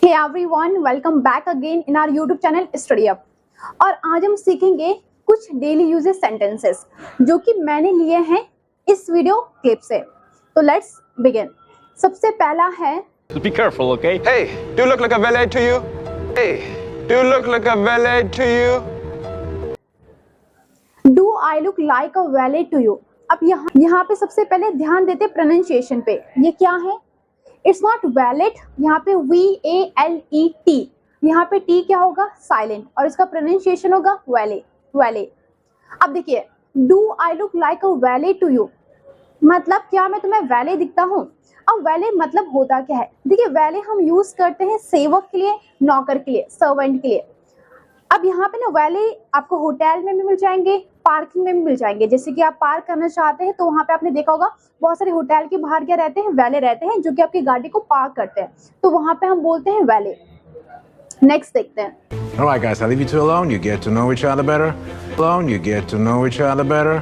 Hey everyone, welcome back again in our YouTube channel Study Up। और आज हम सीखेंगे कुछ डेली यूजेस सेंटेंसेस जो कि मैंने लिए हैं इस वीडियो क्लिप से। तो लेट्स बिगिन। सबसे पहला है Be careful, okay? Hey, do you look like a valet to you? Hey, do you look like a valet to you? Do I look like a valet to you? अब यहाँ पे सबसे पहले ध्यान देते प्रोनाउंसिएशन पे। ये क्या है? इट्स नॉट वैलेट, यहाँ पे VALET, यहाँ पे T क्या होगा? साइलेंट, और इसका प्रोनाउंसिएशन होगा वैले वैले। अब देखिए, do I look like a valet to you, मतलब क्या मैं तुम्हें वैले दिखता हूँ? अब वैले मतलब होता क्या है? देखिए, वैले हम यूज करते हैं सेवक के लिए, नौकर के लिए, सर्वेंट के लिए। अब यहाँ पे ना वैले आपको होटल में भी मिल जाएंगे, पार्किंग में भी मिल जाएंगे। जैसे कि आप पार्क करना चाहते हैं तो वहाँ पे आपने देखा होगा बहुत सारे होटल के बाहर क्या रहते हैं? वैले रहते हैं जो कि आपकी गाड़ी को पार्क करते हैं, तो वहाँ पे हम बोलते हैं वैले। नेक्स्ट देखते हैं। Alright guys, I leave you two alone. You get to know each other better. Alone, you get to know each other better.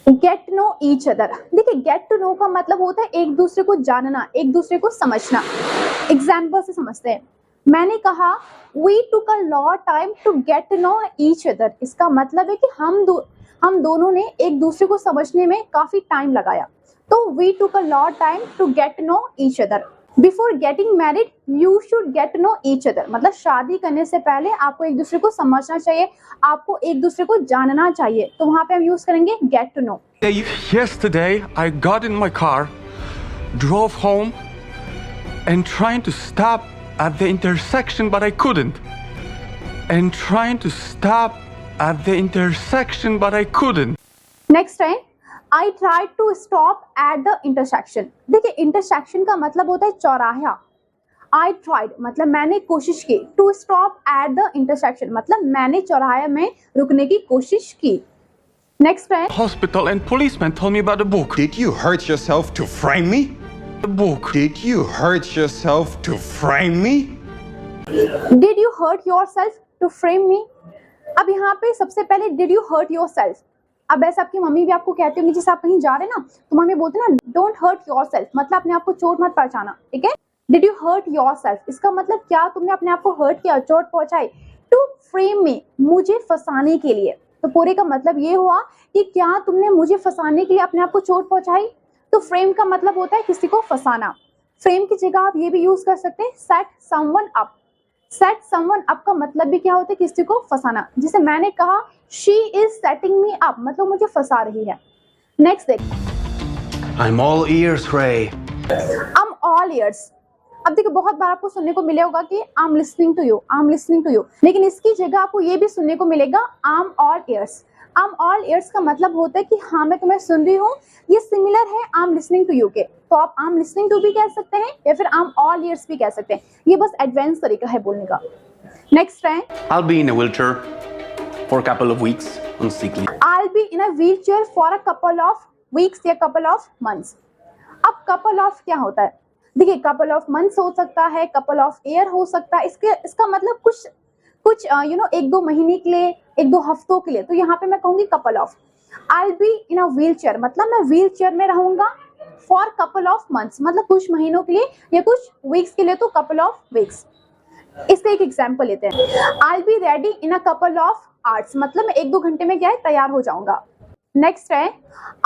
Get to know each other. देखिए, गेट टू नो का मतलब होता है एक दूसरे को जानना, एक दूसरे को समझना। एग्जाम्पल से समझते हैं। मैंने कहा We took a lot time to get to know each other। इसका मतलब है कि हम दोनों ने एक दूसरे को समझने में काफी टाइम लगाया। तो We took a lot time to get to know each other। Before getting married, you should get to know each other। मतलब शादी करने से पहले आपको एक दूसरे को समझना चाहिए, आपको एक दूसरे को जानना चाहिए। तो वहाँ पे हम यूज करेंगे get to know। Yesterday, I got in my car, drove home, and trying to stop at the intersection, but I couldn't. And trying to stop at the intersection, but I couldn't. Next है I tried to stop at the intersection। देखिए, intersection का मतलब होता है चौराहा। I tried मतलब मैंने कोशिश की, to stop at the intersection मतलब मैंने चौराहे में रुकने की कोशिश की। नेक्स्ट है Hospital and policeman told me about the book. Did you hurt yourself to frame me? The book. Did you hurt yourself to frame me? Did you hurt yourself to frame me? अब यहाँ पे सबसे पहले did you hurt yourself। अब ऐसा आपकी mummy भी आपको कहती होंगी, जैसे आप कहीं जा रहे हैं ना तो मम्मी बोलते हैं ना डोंट हर्ट योरसेल्फ, मतलब अपने आप को चोट मत पहुंचाना। ठीक है, डिड यू हर्ट योरसेल्फ इसका मतलब क्या तुमने अपने आप को हर्ट किया, चोट पहुंचाई। टू फ्रेम मी मुझे फंसाने के लिए, तो पूरे का मतलब ये हुआ कि क्या तुमने मुझे फंसाने के लिए अपने आप को चोट पहुंचाई। तो फ्रेम का मतलब होता है किसी को फंसाना। फ्रेम की जगह आप ये भी यूज कर सकते हैं set someone up. Set someone up का मतलब भी क्या होता है? किसी को फंसाना। जैसे मैंने कहा she is setting me up, मतलब मुझे फंसा रही है। नेक्स्ट देख, I'm all ears, Ray. I'm all ears। अब देखिए, बहुत बार आपको सुनने को मिले होगा कि I'm listening to you, I'm listening to you, लेकिन इसकी जगह आपको ये भी सुनने को मिलेगा I'm all ears। I'm all ears का मतलब होता है कि हाँ मैं तुम्हें सुन रही हूँ। ये सिमिलर है I'm listening to you के, तो आप I'm listening to भी कह सकते हैं या फिर I'm all ears भी कह सकते हैं। ये बस एडवांस तरीका है बोलने का। नेक्स्ट है I'll be in a wheelchair for a couple of weeks on sick leave. I'll be in a wheelchair for a couple of weeks या couple of months। अब couple of क्या होता है? देखिए, couple of months हो सकता है, couple of year हो सकता है। इसका मतलब कुछ एक दो महीने के लिए, एक दो हफ्तों के लिए। तो यहाँ पे मैं कहूंगी couple of। I'll be in a wheelchair मतलब मैं व्हील चेयर में रहूंगा for couple of months मतलब कुछ महीनों के लिए या कुछ weeks के लिए, तो couple of weeks। इसका एक एग्जाम्पल लेते हैं। I'll be ready in a couple of hours मतलब मैं एक दो घंटे में क्या है तैयार हो जाऊंगा। नेक्स्ट है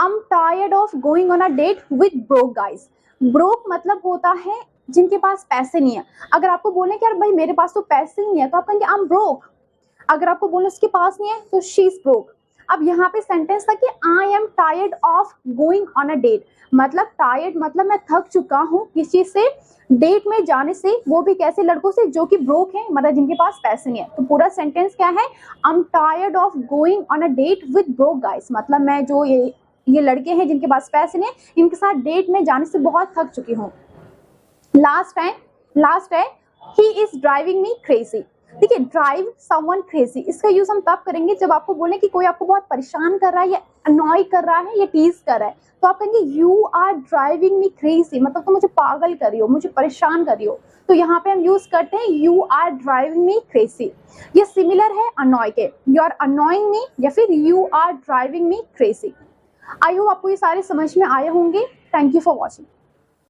I'm tired of going on a date with broke guys। Broke मतलब होता है जिनके पास पैसे नहीं है। अगर आपको बोले कि यार भाई मेरे पास तो पैसे नहीं है, तो आप कहेंगे I'm broke। अगर आपको बोले उसके पास नहीं है तो she is broke। अब यहाँ पे सेंटेंस था कि I am tired of going on a date मतलब टायर्ड मतलब मैं थक चुका हूँ किसी से डेट में जाने से, वो भी कैसे? लड़कों से जो कि ब्रोक हैं मतलब जिनके पास पैसे नहीं है। तो पूरा सेंटेंस क्या है? I am tired of going on a date with broke guys मतलब मैं जो ये लड़के हैं जिनके पास पैसे नहीं है, इनके साथ डेट में जाने से बहुत थक चुकी हूँ। लास्ट है he is driving me crazy. देखिए, ड्राइव समवन क्रेजी इसका यूज हम तब करेंगे जब आपको बोले कि कोई आपको बहुत परेशान कर रहा है या अनॉय कर रहा है या टीज कर रहा है, तो आप कहेंगे you are driving me crazy मतलब तुम मुझे पागल कर रही हो, मुझे परेशान कर रही हो। तो यहाँ पे हम यूज करते हैं you are driving me crazy. ये सिमिलर है अनॉय के, यू आर अनॉइंग मी या फिर you are driving me crazy. I hope आपको ये सारे समझ में आए होंगे। Thank you for watching.